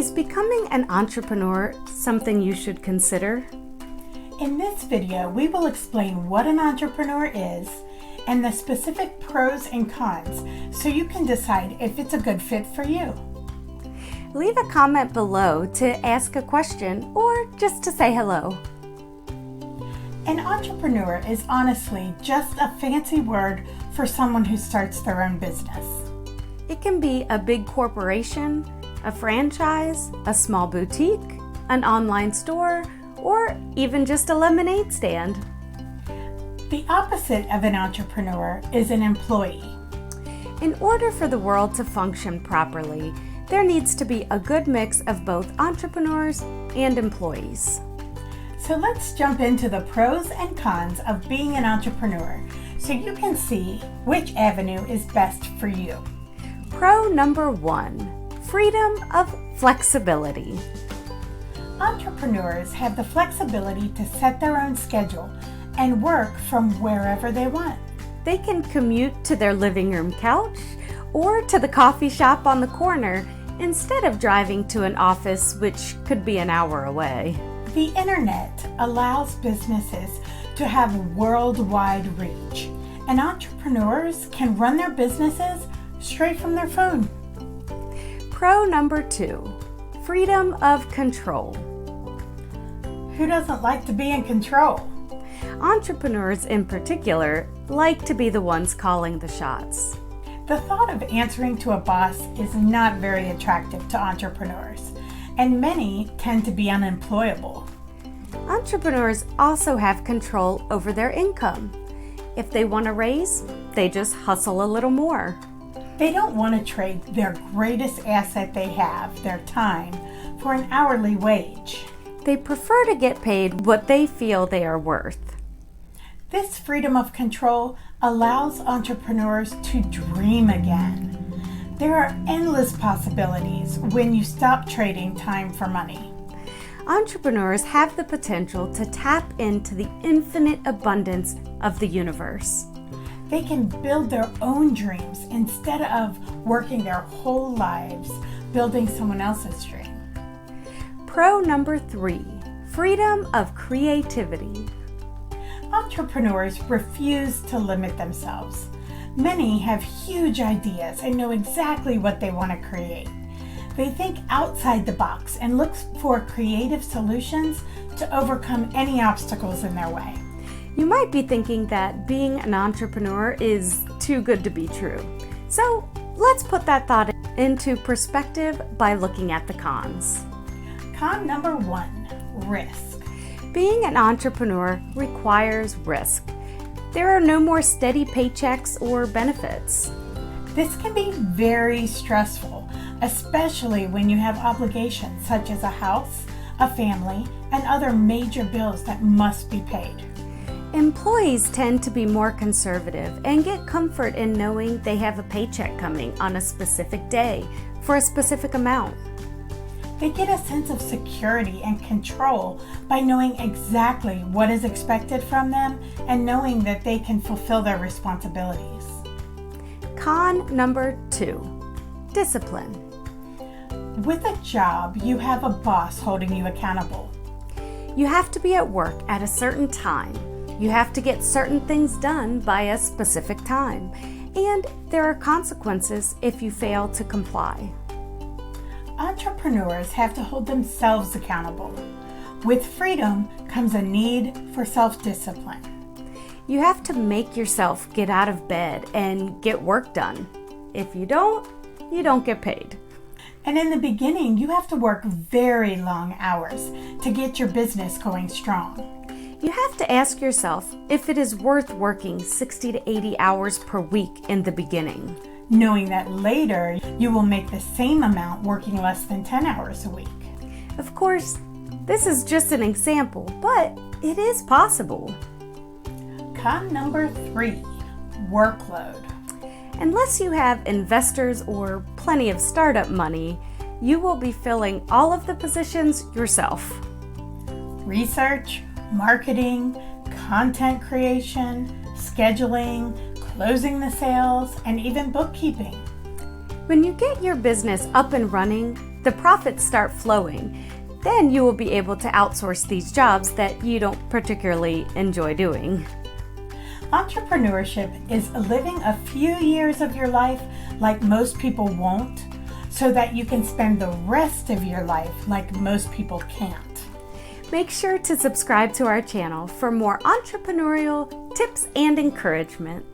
Is becoming an entrepreneur something you should consider? In this video, we will explain what an entrepreneur is and the specific pros and cons so you can decide if it's a good fit for you. Leave a comment below to ask a question or just to say hello. An entrepreneur is honestly just a fancy word for someone who starts their own business. It can be a big corporation, a franchise, a small boutique, an online store, or even just a lemonade stand. The opposite of an entrepreneur is an employee. In order for the world to function properly, there needs to be a good mix of both entrepreneurs and employees. So let's jump into the pros and cons of being an entrepreneur so you can see which avenue is best for you. Pro number 1. Freedom of flexibility. Entrepreneurs have the flexibility to set their own schedule and work from wherever they want. They can commute to their living room couch or to the coffee shop on the corner instead of driving to an office which could be an hour away. The internet allows businesses to have worldwide reach, and entrepreneurs can run their businesses straight from their phone. Pro number 2. Freedom of control. Who doesn't like to be in control? Entrepreneurs in particular like to be the ones calling the shots. The thought of answering to a boss is not very attractive to entrepreneurs, and many tend to be unemployable. Entrepreneurs also have control over their income. If they want a raise, they just hustle a little more. They don't want to trade their greatest asset they have, their time, for an hourly wage. They prefer to get paid what they feel they are worth. This freedom of control allows entrepreneurs to dream again. There are endless possibilities when you stop trading time for money. Entrepreneurs have the potential to tap into the infinite abundance of the universe. They can build their own dreams instead of working their whole lives building someone else's dream. Pro number 3. Freedom of creativity. Entrepreneurs refuse to limit themselves. Many have huge ideas and know exactly what they want to create. They think outside the box and look for creative solutions to overcome any obstacles in their way. You might be thinking that being an entrepreneur is too good to be true. So let's put that thought into perspective by looking at the cons. Con number 1, risk. Being an entrepreneur requires risk. There are no more steady paychecks or benefits. This can be very stressful, especially when you have obligations such as a house, a family, and other major bills that must be paid. Employees tend to be more conservative and get comfort in knowing they have a paycheck coming on a specific day for a specific amount. They get a sense of security and control by knowing exactly what is expected from them and knowing that they can fulfill their responsibilities. Con number 2. Discipline. With a job, you have a boss holding you accountable. You have to be at work at a certain time. You have to get certain things done by a specific time, and there are consequences if you fail to comply. Entrepreneurs have to hold themselves accountable. With freedom comes a need for self-discipline. You have to make yourself get out of bed and get work done. If you don't get paid. And in the beginning, you have to work very long hours to get your business going strong. You have to ask yourself if it is worth working 60 to 80 hours per week in the beginning, knowing that later you will make the same amount working less than 10 hours a week. Of course, this is just an example, but it is possible. Con number 3, workload. Unless you have investors or plenty of startup money, you will be filling all of the positions yourself. Research, marketing, content creation, scheduling, closing the sales, and even bookkeeping. When you get your business up and running, the profits start flowing. Then you will be able to outsource these jobs that you don't particularly enjoy doing. Entrepreneurship is living a few years of your life like most people won't, so that you can spend the rest of your life like most people can't. Make sure to subscribe to our channel for more entrepreneurial tips and encouragement.